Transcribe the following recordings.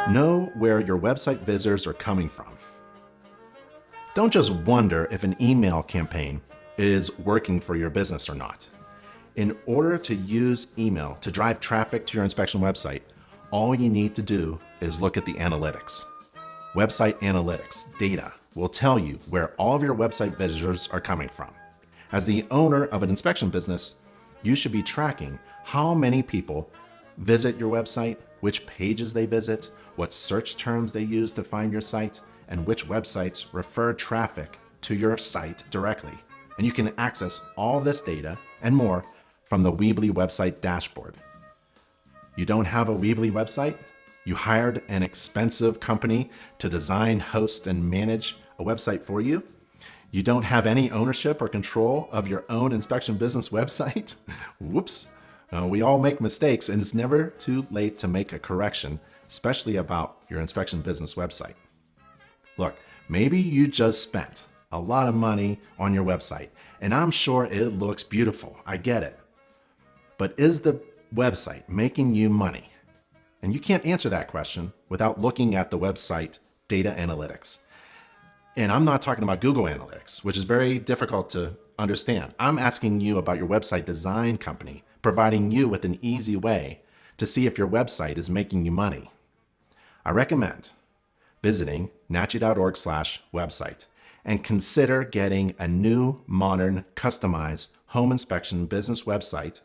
Know where your website visitors are coming from. Don't just wonder if an email campaign is working for your business or not. In order to use email to drive traffic to your inspection website, all you need to do is look at the analytics. Website analytics data will tell you where all of your website visitors are coming from. As the owner of an inspection business, you should be tracking how many people visit your website, which pages they visit, what search terms they use to find your site, and which websites refer traffic to your site directly. And you can access all this data and more from the Weebly website dashboard. You don't have a Weebly website? You hired an expensive company to design, host, and manage a website for you? You don't have any ownership or control of your own inspection business website? Whoops. We all make mistakes, and it's never too late to make a correction, especially about your inspection business website. Look, maybe you just spent a lot of money on your website, and I'm sure it looks beautiful. I get it. But is the website making you money? And you can't answer that question without looking at the website data analytics. And I'm not talking about Google Analytics, which is very difficult to understand. I'm asking you about your website design company, providing you with an easy way to see if your website is making you money. I recommend visiting nachi.org/website and consider getting a new, modern, customized home inspection business website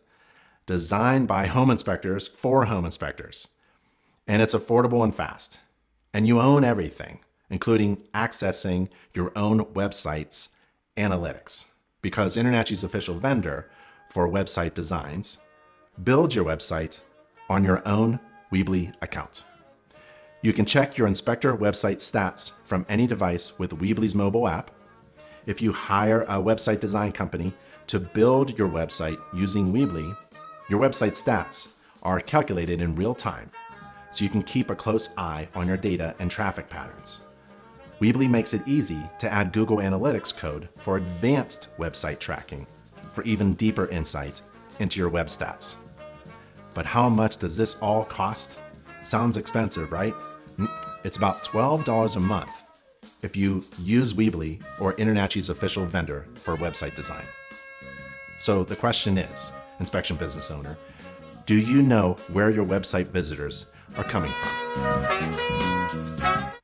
designed by home inspectors for home inspectors. And it's affordable and fast. And you own everything, including accessing your own website's analytics. Because InterNACHI's official vendor for website designs, build your website on your own Weebly account. You can check your inspector website stats from any device with Weebly's mobile app. If you hire a website design company to build your website using Weebly, your website stats are calculated in real time, so you can keep a close eye on your data and traffic patterns. Weebly makes it easy to add Google Analytics code for advanced website tracking for even deeper insight into your web stats. But how much does this all cost? Sounds expensive, right? It's about $12 a month if you use Weebly or InterNACHI's official vendor for website design. So the question is, inspection business owner, do you know where your website visitors are coming from?